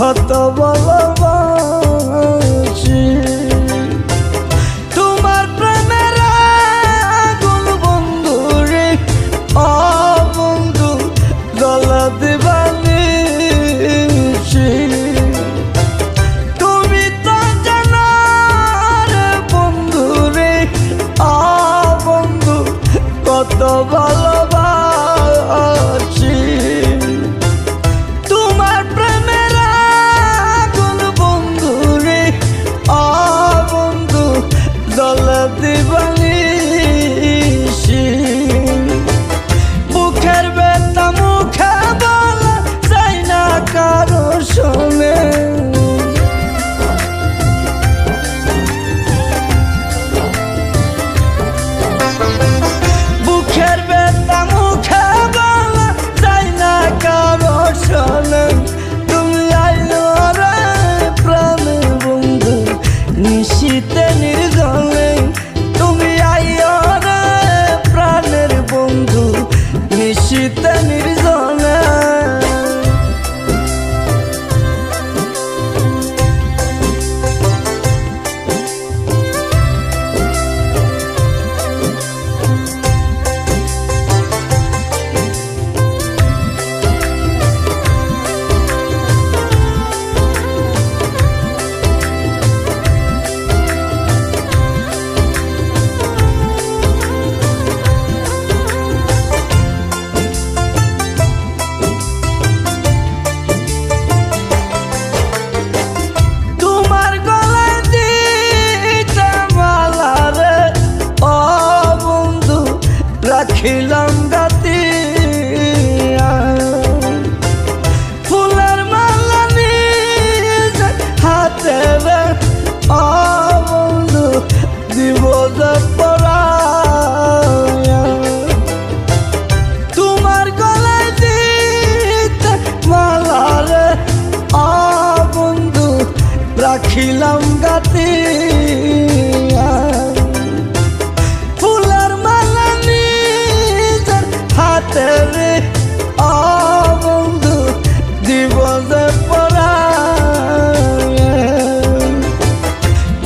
কত ভালোবাসি তোমার প্রেমের আগুন বন্ধু রে ও বন্ধু জ্বালা দিবানিসি তুমি তো জানো রে বন্ধু রে ও বন্ধু কত ভালোবাসি তোমার প্রেমের আগুন বন্ধু রে ও বন্ধু জ্বালা দিবানিসি বুকের ব্যথা মুখে বলা যায় না কারো শোনে বুকের ব্যথা মুখে বলা যায় না কারো শোনে তুমি আইলো রে প্রাণের বন্ধু নিশীতে নির্জনে তুমি আইলো রে প্রাণের বন্ধু নিশীতে নির্জনে তোমার গলায় দিতে মালা রে ও বন্ধু রাখিলাম গাতি ফুলের মালা নিয়ে হাতে রে ও বন্ধু দিব যে পরায়া তোমার গলায় দিতে মালা রে ও বন্ধু রাখিলাম গাতি ফুলের মালা নিজের হাতে রে ও বন্ধু দিব যে পরায়া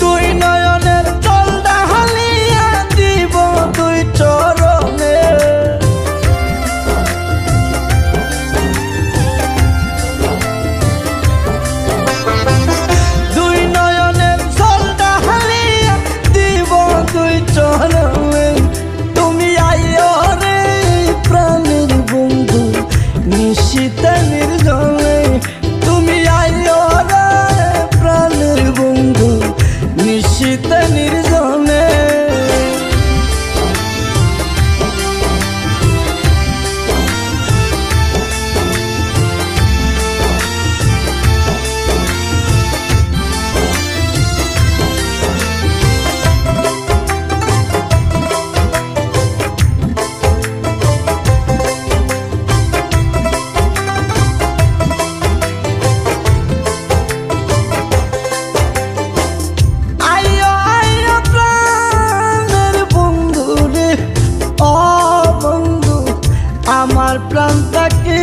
তুই নয়নের জল ঢালিয়া দিব তুই চরণে দুই নয়নের জল ঢালিয়া দিব তুই চরণে তুমি আইও রে প্রাণের বন্ধু নিশীতে নির্জনে তুমি আইও রে প্রাণের বন্ধু নিশীতে নির্জনে আইও আইও প্রাণের বন্ধু রে ও বন্ধু আমার প্রাণটাকে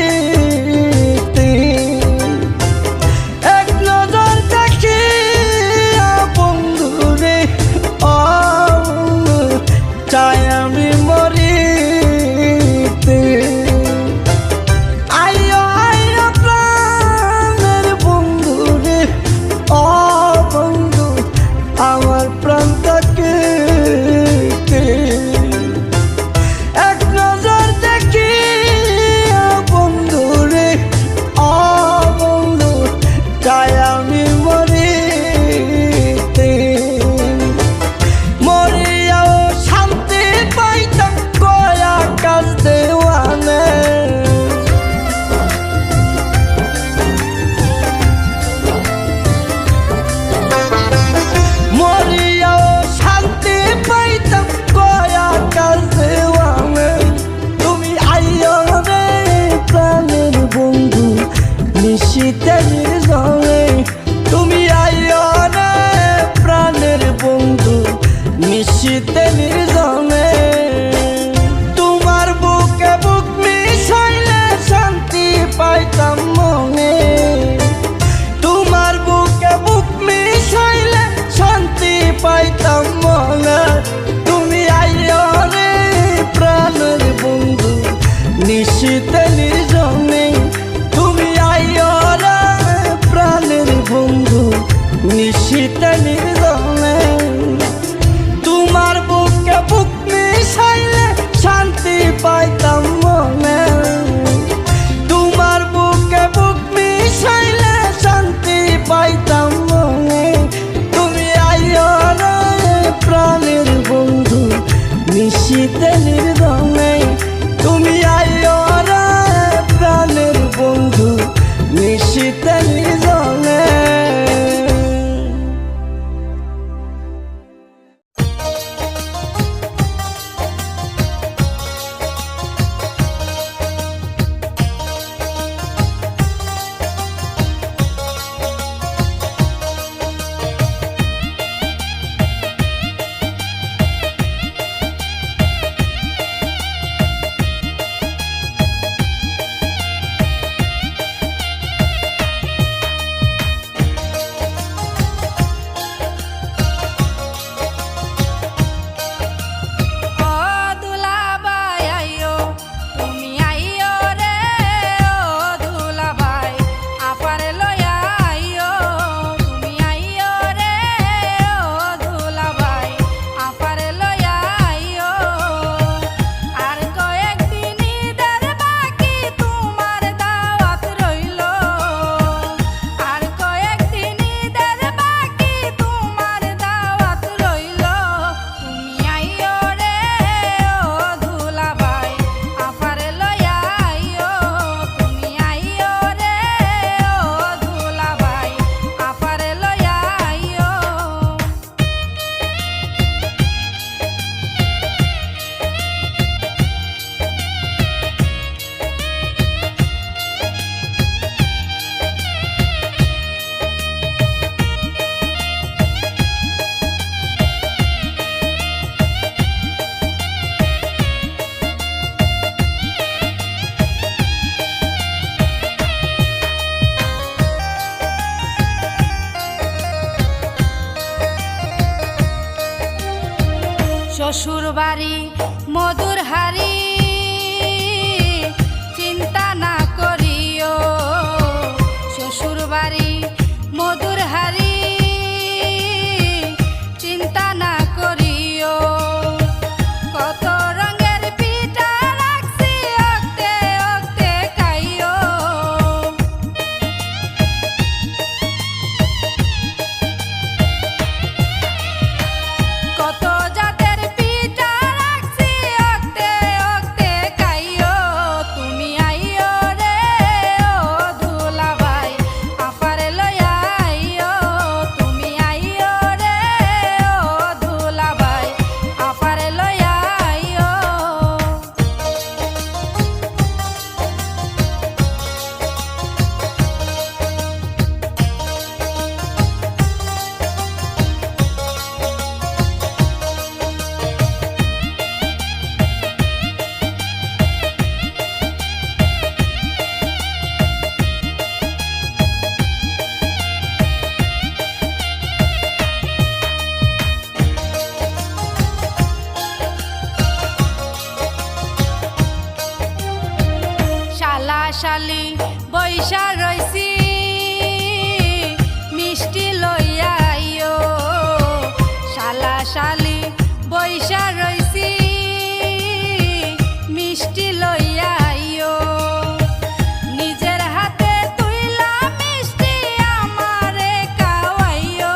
এক নজর দেখিয়া বন্ধু রে ও বন্ধু চাই আমি মরিতে আইও আইও প্রাণের বন্ধু রে ও বন্ধু আমার প্রাণটাকে এক নজর দেখিয়া বন্ধু রে ও বন্ধু চাই আমি মরিতে মরিয়াও শান্তি পাইতাম কয়া কাজ দেওয়ানে মরিয়াও শান্তি পাইতাম কয়া কাজ দেওয়ানে তুমি আইও রে প্রাণের বন্ধু নিশীতে নির্জনে তুমি আইও রে প্রাণের বন্ধু নিশীতে নির্জনে তোমার বুকে বুক মিশাইলে শান্তি পাইতাম মনে শ্বশুর বাড়ি মধুর হাড়ি চিন্তা না করিও শ্বশুর বাড়ি মধুর হাড়ি চিন্তা না করিও কত রঙের পিঠা রাখছি অক্তে অক্তে খাইও কত জাতের পিঠা রাখছি অক্তে অক্তে খাইও তুমি আইও রে ও দুলাভাই আপারে লইয়া আইও তুমি আইও রে ও দুলাভাই আপারে লইয়া আইও শালা শালি বৈশা রইছি মিষ্টি লইয়া আইও শালা শালি বৈশা রইছি মিষ্টি লইয়া আইও নিজের হাতে তুইলা মিষ্টি আমারে খাওয়াইও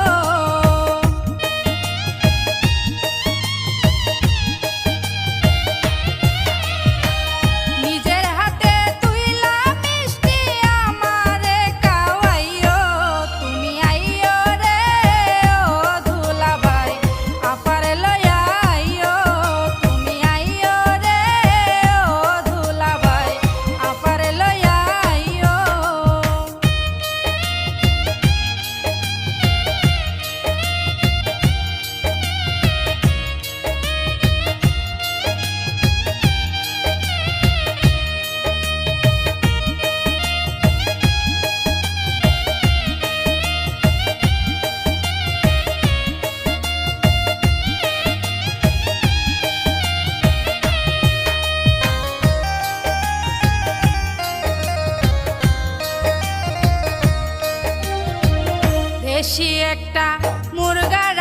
নিজের হাতে তুইলা মিষ্টি আমারে খাওয়াইও তুমি আইও রে ও দুলাভাই আপারে লইয়া আইও তুমি আইও রে ও দুলাভাই আপারে লইয়া আইও দেশি একটা মুরগার